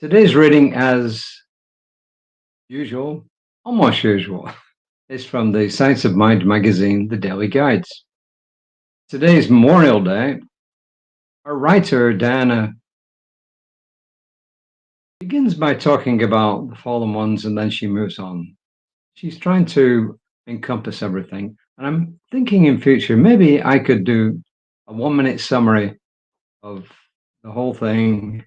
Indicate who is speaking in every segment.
Speaker 1: Today's reading, as usual, almost usual, is from the Science of Mind magazine, The Daily Guides. Today's Memorial Day. Our writer, Diana, begins by talking about the fallen ones and then she moves on. She's trying to encompass everything. And I'm thinking in future, maybe I could do a 1-minute summary of the whole thing.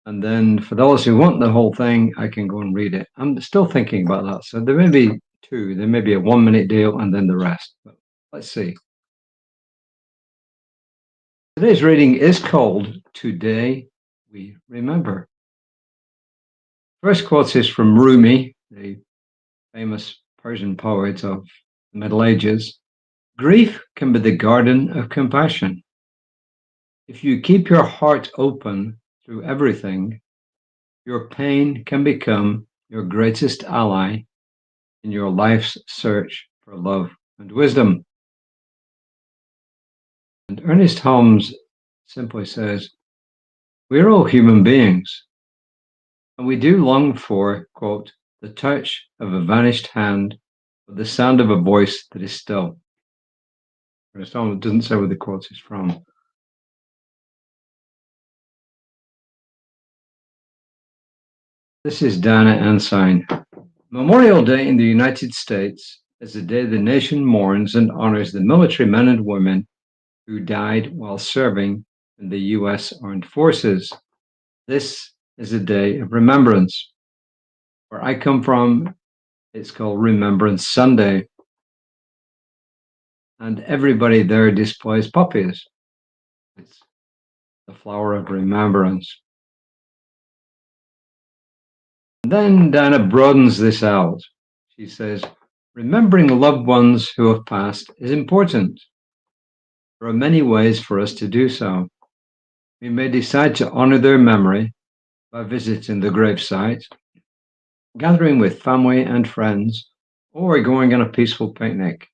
Speaker 1: And then for those who want the whole thing, I can go and read it. I'm still thinking about that. So there may be two. There may be a 1-minute deal and then the rest. But let's see. Today's reading is called Today We Remember. First quote is from Rumi, the famous Persian poet of the Middle Ages. Grief can be the garden of compassion. If you keep your heart open through everything, your pain can become your greatest ally in your life's search for love and wisdom. And Ernest Holmes simply says, we're all human beings, and we do long for, quote, the touch of a vanished hand or the sound of a voice that is still. Ernest Holmes doesn't say where the quote is from. This is Diana Ensign. Memorial Day in the United States is the day the nation mourns and honors the military men and women who died while serving in the U.S. Armed Forces. This is a day of remembrance. Where I come from, it's called Remembrance Sunday. And everybody there displays poppies. It's the flower of remembrance. And then Diana broadens this out. She says, remembering loved ones who have passed is important. There are many ways for us to do so. We may decide to honor their memory by visiting the gravesite, gathering with family and friends, or going on a peaceful picnic.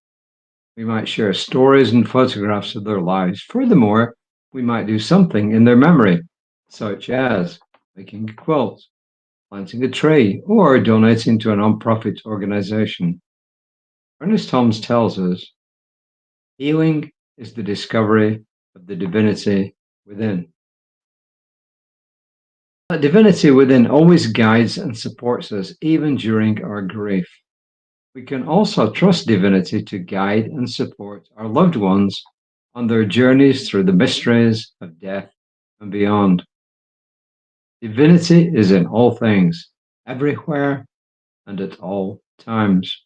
Speaker 1: We might share stories and photographs of their lives. Furthermore, we might do something in their memory, such as making a quilt, planting a tree, or donating to a non-profit organization. Ernest Holmes tells us, healing is the discovery of the divinity within. That divinity within always guides and supports us, even during our grief. We can also trust divinity to guide and support our loved ones on their journeys through the mysteries of death and beyond. Divinity is in all things, everywhere, and at all times.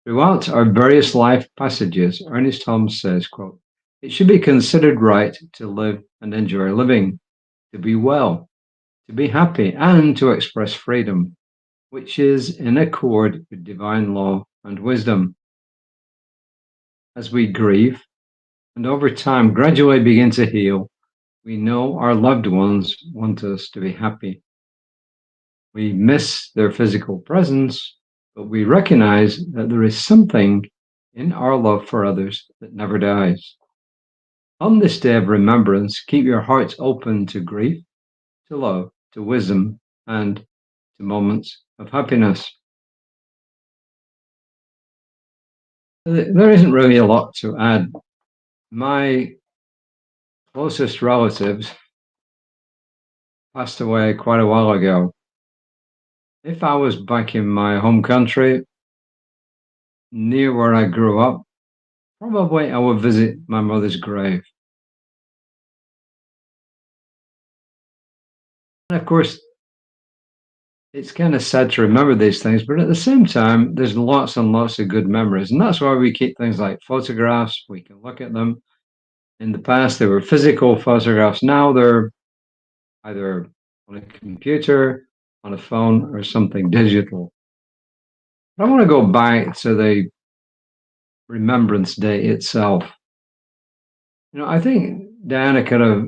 Speaker 1: Throughout our various life passages, Ernest Holmes says, quote, it should be considered right to live and enjoy living, to be well, to be happy, and to express freedom, which is in accord with divine law and wisdom. As we grieve, and over time gradually begin to heal, we know our loved ones want us to be happy. We miss their physical presence, but we recognize that there is something in our love for others that never dies. On this day of remembrance, keep your hearts open to grief, to love, to wisdom, and to moments of happiness. There isn't really a lot to add. My closest relatives passed away quite a while ago. If I was back in my home country, near where I grew up, probably I would visit my mother's grave. And of course, it's kind of sad to remember these things, but at the same time, there's lots and lots of good memories. And that's why we keep things like photographs. We can look at them. In the past, they were physical photographs. Now they're either on a computer, on a phone, or something digital. But I want to go back to the Remembrance Day itself. I think Diana could have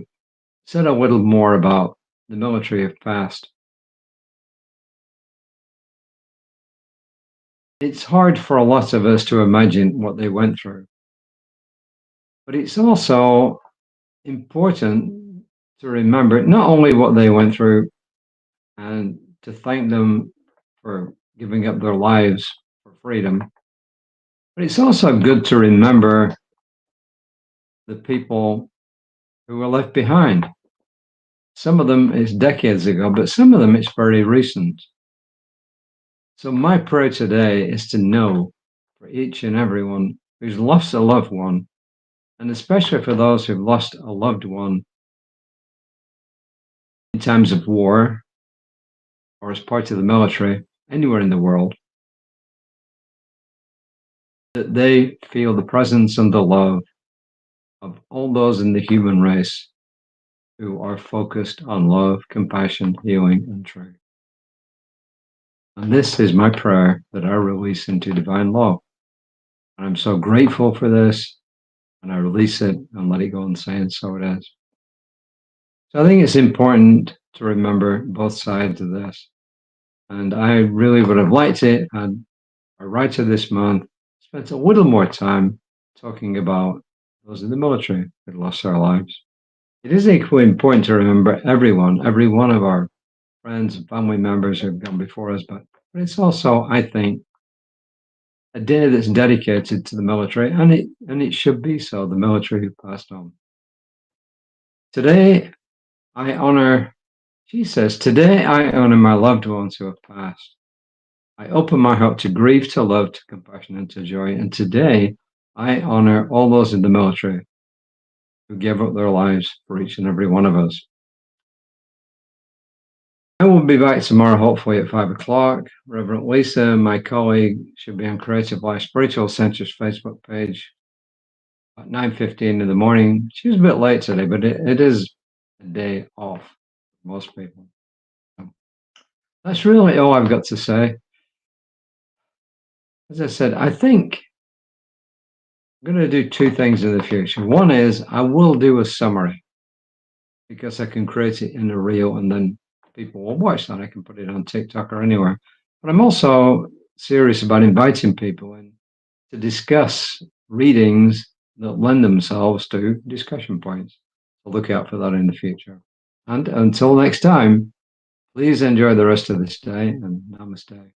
Speaker 1: said a little more about the military of past. It's hard for a lot of us to imagine what they went through. But it's also important to remember not only what they went through and to thank them for giving up their lives for freedom, but it's also good to remember the people who were left behind. Some of them it's decades ago, but some of them it's very recent. So my prayer today is to know for each and everyone who's lost a loved one, and especially for those who've lost a loved one in times of war or as part of the military, anywhere in the world, that they feel the presence and the love of all those in the human race who are focused on love, compassion, healing, and truth. And this is my prayer that I release into divine law. And I'm so grateful for this, and I release it and let it go and say, and so it is. So I think it's important to remember both sides of this. And I really would have liked it had our writer this month spent a little more time talking about those in the military who lost their lives. It is equally important to remember everyone, every one of our friends and family members who have gone before us, but it's also, I think, a day that's dedicated to the military, and it should be so, the military who passed on. Today, I honor, she says, today I honor my loved ones who have passed. I open my heart to grief, to love, to compassion, and to joy. And today, I honor all those in the military who gave up their lives for each and every one of us. I will be back tomorrow, hopefully at 5 o'clock. Reverend Lisa, my colleague, should be on Creative Life Spiritual Center's Facebook page at 9:15 in the morning. She was a bit late today, but it is a day off for most people. So that's really all I've got to say. As I said, I think I'm going to do two things in the future. One is I will do a summary because I can create it in a reel and then people will watch that. I can put it on TikTok or anywhere. But I'm also serious about inviting people in to discuss readings that lend themselves to discussion points. So look out for that in the future. And until next time, please enjoy the rest of this day and namaste.